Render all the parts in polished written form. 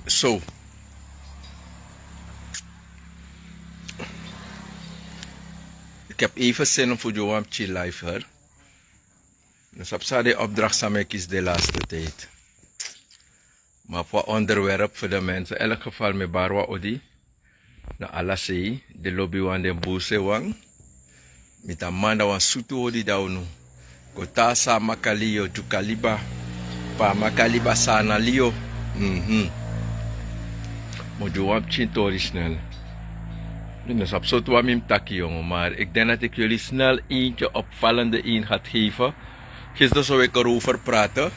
Zo, ik heb even zin om voor jou een chill life hoor. Dus op de opdracht samen is de laatste tijd. Maar voor onderwerp voor de mensen, in elk geval met Barwa Odi. Na Alasei, de lobby van de Boese Wang. Met een man dat was Sutu Odi Daunu. Kotasa Makalio, Jukaliba. Pa Makaliba Sanalio. Maar je hebt Chintori snel. Dus op zo'n wat mijn takje jongen, maar ik denk dat ik jullie snel eentje opvallende in ga geven. Gisteren zou ik erover praten.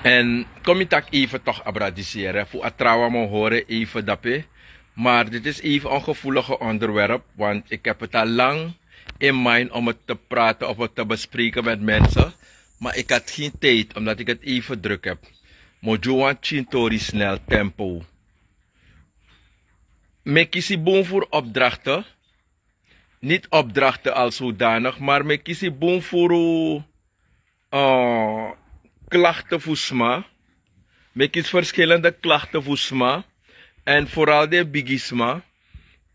En kom ik tak even toch abradiseren. Voor het trouwen me horen even dappen. Maar dit is even een gevoelige onderwerp. Want ik heb het al lang in mind om het te praten of het te bespreken met mensen. Maar ik had geen tijd omdat ik het even druk heb. Mojoan Chintori snel tempo. Me kies boom voor opdrachten. Niet opdrachten als zodanig, maar me kies boom voor klachten voor sma. Me kies verschillende klachten voor sma. En vooral de bigisma.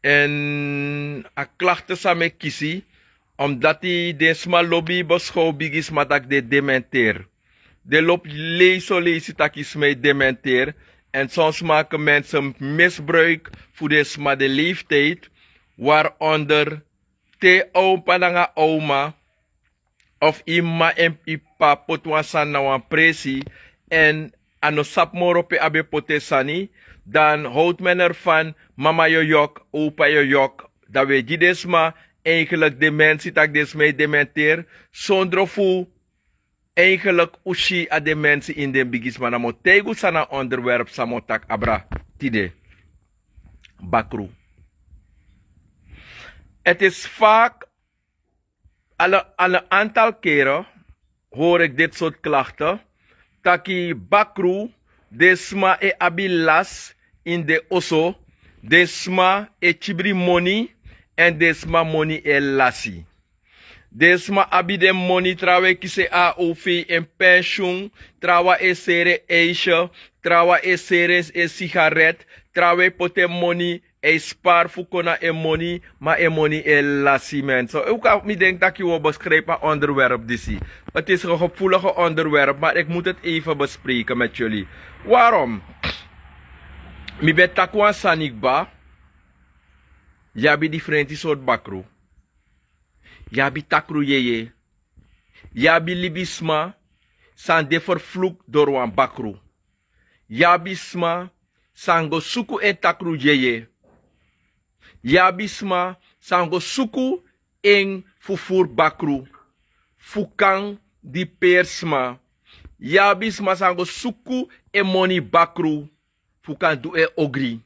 En a klachten sa me kies, omdat die de sma lobby beschouw bigisma dat de dementeer. De lop lees takis me dementeer. En soms maken mensen misbruik voor de leeftijd, waaronder te opa nanga oma of ima en ipa potwasan na wan presi en ano sap morope abe potesani, dan houdt men ervan mama jok, opa jok, dat we jidesma eigenlijk dementie tak desmee dementeer, zonder voor eigenlijk ushi a de mensen in de bigisma na mo tegu sana onderwerp samotak abra tide bakru. Het is vaak alle aantal keren hoor ik dit soort klachten. Taki bakru desma e abilas in de osso, desma e chibri money en desma money e lasi. Desma abide money trawe kise AOV en pensioen, trawa e sere eisje, trawa e seres e sigaret, trawe pote money e spar fukona e money, ma e money e lassie mensen. Ook al ik denk dat je wel beschrijven onderwerp disi. Het is een gevoelige onderwerp, maar ik moet het even bespreken met jullie. Waarom? Mi bet takwan sanikba, jabi differenti soort bakru. Yabi takru yeye. Yabi libisma san de vervloekt door wan bakru. Yabisma san go suku en takru yeye. Yabisma san go suku en fufur bakru. Fukang di persma. Yabisma san go suku en moni bakru. Fukang du e ogri.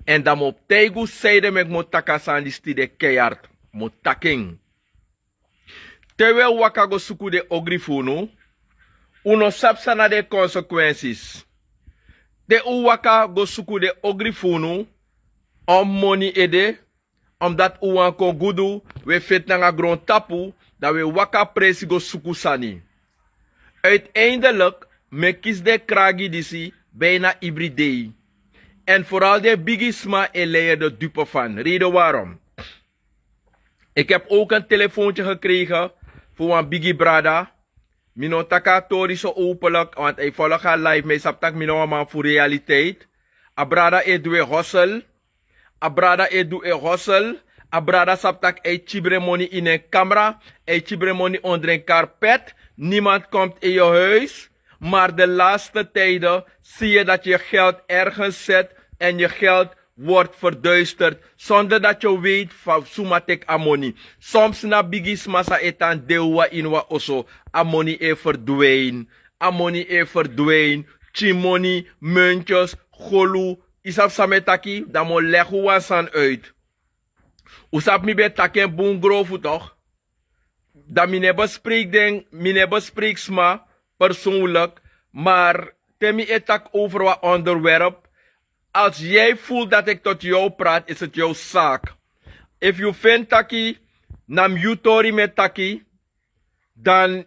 En dan op teigu seide mek motaka san di stide keihard. Motaking. Terwijl waka go suku de ogrifuno, uno sapsana de consequenties. De waka go suku de ogrifuno, om money ede, omdat uwan kon gudu, we fit nanga grond tapu, dat we waka presi go suku sani. Uiteindelijk, me kies de kragi disi, bijna hybridei. En vooral de bigisma en leer de dupe van. Reden waarom? Ik heb ook een telefoontje gekregen voor een biggie brada. Mino taka tori zo openlijk, want ik volg haar live mee saptak mino man voor realiteit. A brada e doe hossel. A brada e doe hossel. A brada saptak e chibre money in een camera. E chibre money onder een carpet. Niemand komt in je huis. Maar de laatste tijden zie je dat je geld ergens zet en je geld wordt verduisterd zonder dat je weet van sumatek amoni. Soms na bigis masa etan dewa inwa oso amoni e verdween. Amoni e verdween. Chimoni, muntjes, golu. Isap sametaki, dan mo leggen wansan uit. Usap mi be taken bungrofu toch? Dan mine bespreek sma persoonlijk, maar temi etak over wat onderwerp. Als jij voelt dat ik tot jou praat, is het jouw zaak. If you vindt taki, nam yutori met taki, dan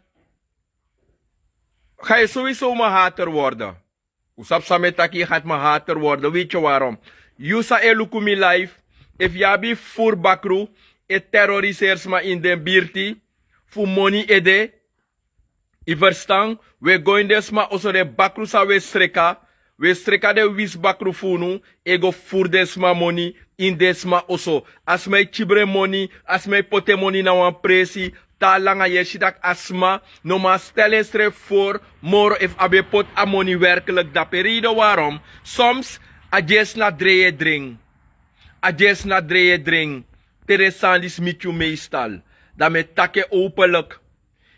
ga je sowieso mijn hater worden. Usap sa metaki gaat me hater worden. Weet je waarom? Yusa elukumi life. If yabi fur bakru. E terroriseers ma in den birti. Fu money ede. I verstaan. We going des ma oso de bakru sa we streka. We streka de wis bakru funu. Ego fur des ma money. In des ma oso. As mij chibre money. As mij pote money na wan presi. Ta langa yeshidak asma. No ma stellen stref voor. Moro if abe pot a money werkelijk. Dat periode waarom. Soms. Ajes na dreie drink. Ajes na dreie drink. Teresandis met je meestal. Dat met takke openlijk.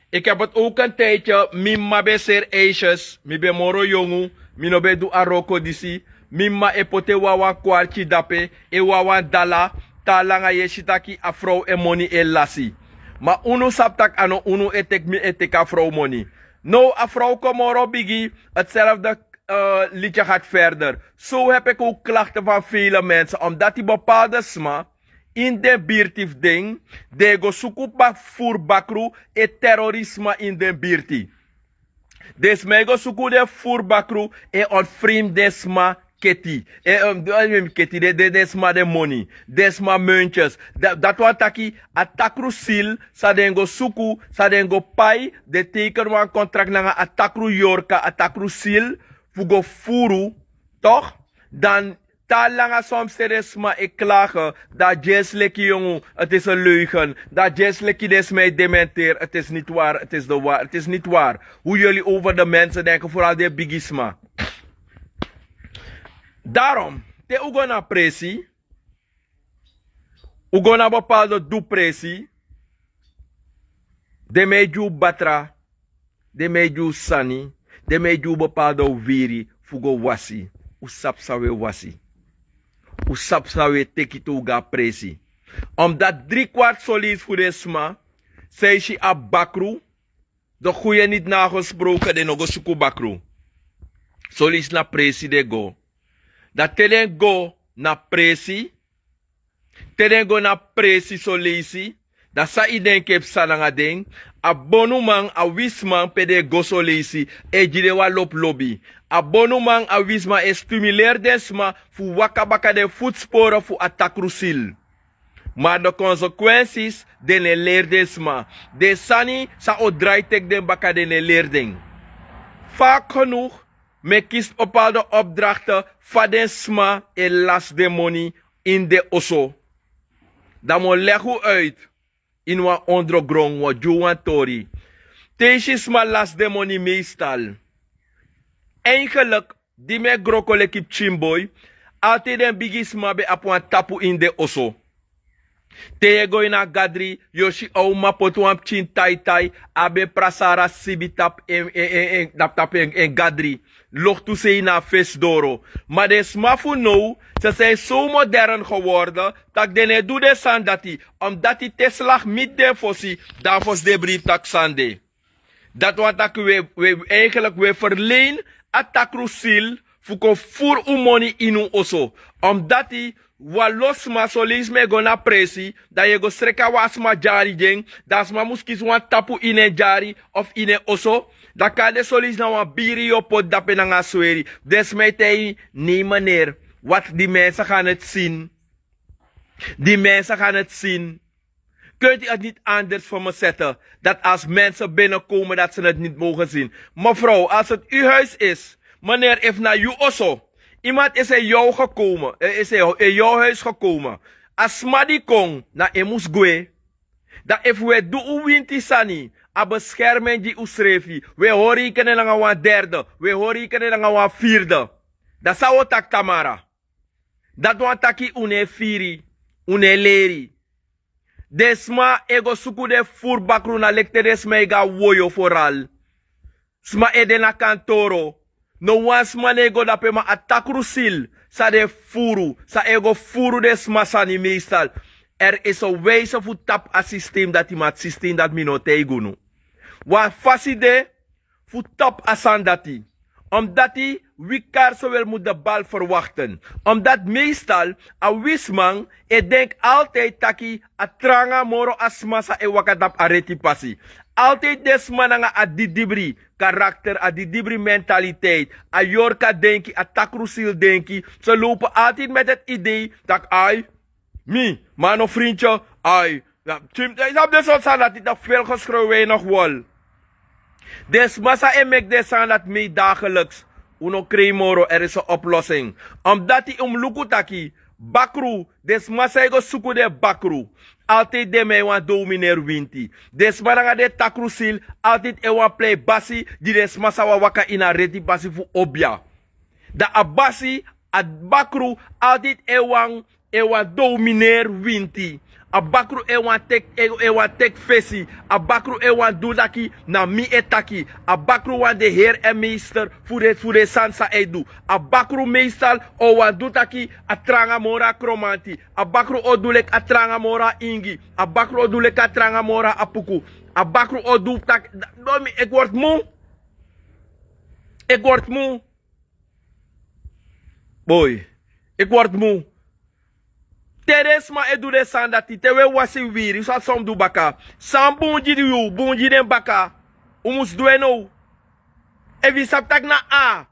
Ik heb het ook een tijdje. Mimma be ser eisjes. Mi be moro jongu. Mi no be du aroko disi. Mimma e pote wawa kwarti dape. E wawa dala. Ta langa yeshitaki a vrouw e money e lassi. Maar uno saptak ano uno etek mi etek a vrouw money. No, a vrouw komoro bigi. Hetzelfde liedje gaat verder. Zo heb ik ook klachten van vele mensen. Omdat die bepaalde sma in de buurt ding. De go sukupa voor bakru e terrorisme in de buurt. Des mego suku de voor bakru e onvriend desma keti. Keti de desma de money. Desma muntjes. Dat wat taki atakru sil. Sa dengo suku. Sa dengo pai. De teken van contract na atakru yorka. Atakru sil. Fugo furu. Toch? Dan talanga soms teresma ik klagen. Dat jesleki jongen. Het is een leugen. Dat jesleki des mij dementeer. Het is niet waar. Het is de waar. Het is niet waar. Hoe jullie over de mensen denken. Vooral de bigisma. Daarom. Te ugona presi. Ugona bepaalde doe presi. De meju batra. De meju sani. De meju bepaalde wiri. Fugo wasi. Usap sawe wasi. Usap sawe tekito ga presi. Omdat 3/4 solies voor de sma. Zei je a bakru. De goeie niet nagesproken. De nog suku bakru. Solies na presi de go. Dat telen go na presi. Telen go na presi solisi. Dat sa iden kep sananga ding. A bonumang a wisman pede go solisi. E jirewa lop lobby. A bonumang a wisman e stimuleer desma. Fu wakabaka de voetsporen fu atakrusil. Maar de consequenties dene leer desma. De sani sa o draaitek den baka dene leerding. Vaak genoeg. Men kiest bepaalde opdrachten van de sma en last de money in de osso. Dat moet leggen uit in wat ondergrond, wat juwan tori. Tegen sma last de money meestal. Eigenlijk, die me grokole kip chimboy, altijd een bigisma be apwan tapu in de osso. Te go ina gadri, yoshi au mapotwam chin tai tai, abe prasara sibitap en gadri. Lochtu se na fesdoro. Maar de smafu nou, ze zijn zo modern geworden, dat de ne doe de sandati, omdat die teslag met de fossi, dan fos de brief tak sande. Dat wat we eigenlijk we verleen, atakrusil, fuko fur umoni inu oso. Omdat die walos ma solisme go na presi, dat je go streka wasma jari jeng, dat ma muskis wan tapu ine jari of ine oso, dat kan de solis na wan biri op pot dape na nga sweri. Des mij tei, nee meneer, wat die mensen gaan het zien. Die mensen gaan het zien. Kunt u het niet anders voor me zetten, dat als mensen binnenkomen dat ze het niet mogen zien. Mevrouw, als het uw huis is, meneer heeft naar u oso. Iemand is in jou gekomen, is in jouw huis gekomen. Als Madi Kong na emus gwe, dat if we do winti sani, a bescherming die usrefi, we horen kenen lang een derde, we horen kenen lang een vierde. Dat zou het tak tamara. Dat want taki une firi, une leri. Desma ego suku de fur bakru na lekte desma ega woyo foral. Sma ede na kantoro. No was manego da pema atakrusil. Sa de furu. Sa ego furu des masani meestal. Is een wijze voor tap a systeem dat iemand systeem dat mino tegunu. Wa faside voor tap asandati. Omdat hij wikar zo wel moet de bal verwachten. Omdat meestal a wisman denk altijd taki a tranga moro asmasa e wakadap areti pasi. Altijd desmananga a didibri karakter, a didibri mentaliteit. A yorka denki, a takrusil denki. Ze lopen altijd met het idee dat ai, mano vriendje, ai. Ik heb dus al dat ik veel geschreven nog wel. Des massa en mek des aan dat mee dagelijks. Uno kremoro, er is een oplossing. Omdat die luku bakru, des massa ego suku de bakru. Altijd de mij wan domineer winti. Des maranga de takrusil, altijd e wan play basi, die des massa wa waka ina reti basi fu obia. Da abasi, ad bakru, altijd e wan domineer winti. A bakru e wan tek fesi. A bakru e wan dudaki na mi etaki. A bakru wan de heer en meester voor de sansa edu. A bakru meestal o wan dudaki a tranga mora kromanti. A bakru o dulek a tranga mora ingi. A bakru o dulek a tranga mora apuku. A bakru o dulek ik word moe. Ik word moe. Boy, ik word moe. Teresma edu de sandati tewe wasi wiri sa som du baka sam bunji yu bunji den baka umus dueno evi saptak na a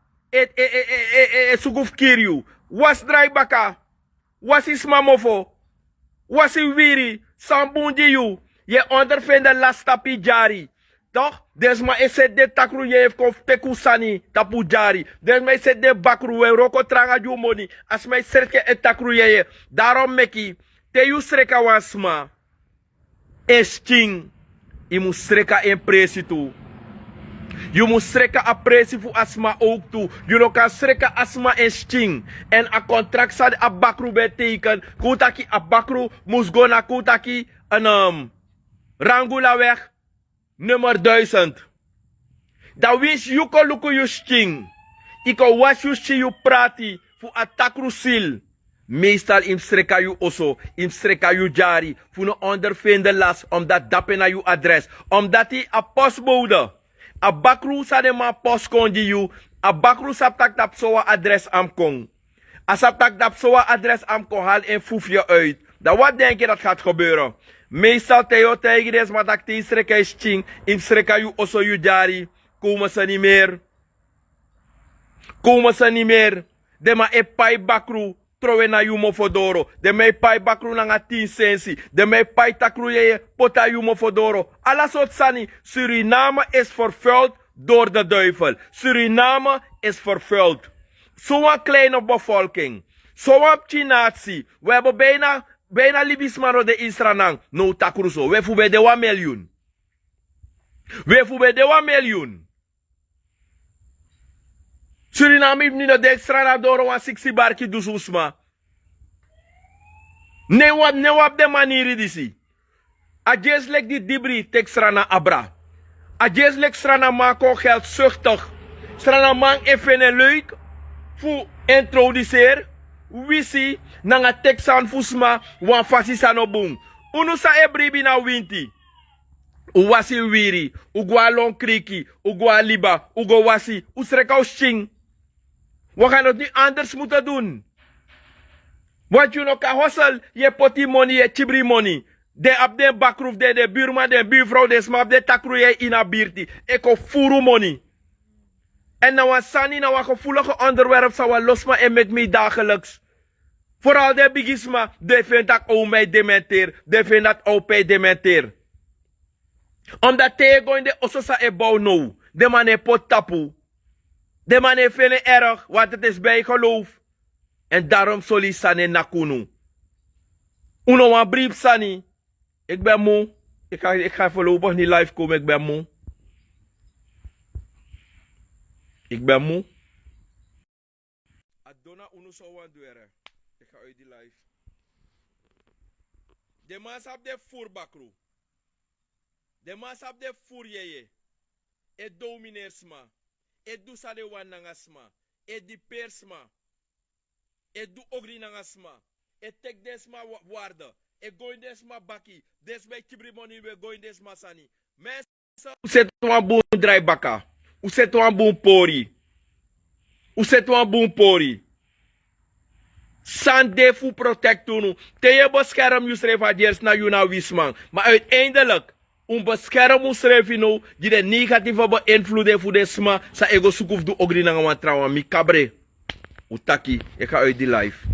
suguf kiryu was dry baka wasi smamofo wasi wiri sam bunji yu je ondervinden lasta pijari toch? Desma eset de takru je heeft kof tekusani tapu jari. Desma eset de bakru we roko tranga ju moni. As mij serke et takru je. Daarom meki te yu sreka wasma. Esting. I mu sreka en presi tu. Je moet sreka a presi fu asma ook toe. Je no kan sreka asma en sting. En a contract sa a bakru beteken. Kutaki a bakru mus go na kutaki een Rangula weg. Nummer 1000. Da wins you ko luku you sting. Iko was you see you prati fu atakrusil. Meestal im streka you oso, im streka you jari, fu no ondervinden las, omdat dappen na you adres. Omdat die a postbode, a bakru sa de ma post kondi you, a bakru sa tak tap soa adres am kong. A sa tak tap soa adres am kong haal en foef je uit. Dan wat denk je dat gaat gebeuren? Meestal theo tegen des maar dat die streka is ching, in streka you oso you jari, komen ze niet meer. Komen ze niet meer. De ma e pai bakru, trowe na you mofodoro. De ma e pai bakru na nga 10 sensi. De ma e pai takru ye pota you mofodoro. Alla soort sani. Suriname is vervuild door de duivel. Suriname is vervuild. Zo'n kleine bevolking. Zo'n natie. We hebben bijna libismano de Israël. No takruso. We voelen de 1 miljoen. We voelen de 1 miljoen. Suriname heeft niet de extra door een 60 barki dus usma. Ne wap de manier disi. A jes lek die dibri tek strana abra. A jes lek strana mako geld zuchtig. Strana man even leuk. Fu introduceer. Wisi nanga teksan fusma wan fasi sanobung. Unu sa ebribi na winti. Uwasi wiri. Ugwa long kriki. Ugwa liba. Ugo wasi. Usreka ushing. We gaan het nu anders moeten doen. Want je nog kan hossel, je poti money, je chibri money. De ab de bakroef, de buurman, de buurvrouw, de smap, de takru je in a birti. Eko furu money. En nou een sani, nou een gevoelige onderwerp zou wel losma en met mij dagelijks. Vooral de bigisma, de vindt dat o mij dementeer, de vindt dat o mij dementeer. Omdat tegen in de ososa e bouw nou, de man e pot tapu. De man heeft veel erg, want het is bijgeloof. En daarom zal hij sani nakunu. Uno wan brief sani. Ik ben moe. Ik ga voorlopig niet live komen, ik ben moe. Ik ben moe. Adona uno zo wan duere. Ik ga uit die live. De man sap de voerbakru. De man sap de voerjeje. Het domineersma. Et du sa de wan nangasma. Et di persma. Et du ogri nangasma. Et tek desma waarde. Et goin desma baki. Desma kibri money we goin desma sani. Mensen. U zet wan boon draai baka. U zet wan boon pori. U zet een boom pori. Sande fu protectu nu. Te je bescherm je schrijf na je na wisman. Maar uiteindelijk, bescherming nu, die de negatieve beïnvloeding voor de sma, sa ego sukuf du ogri na nga trauma mi kabre. Utaki, ik ga uit die live.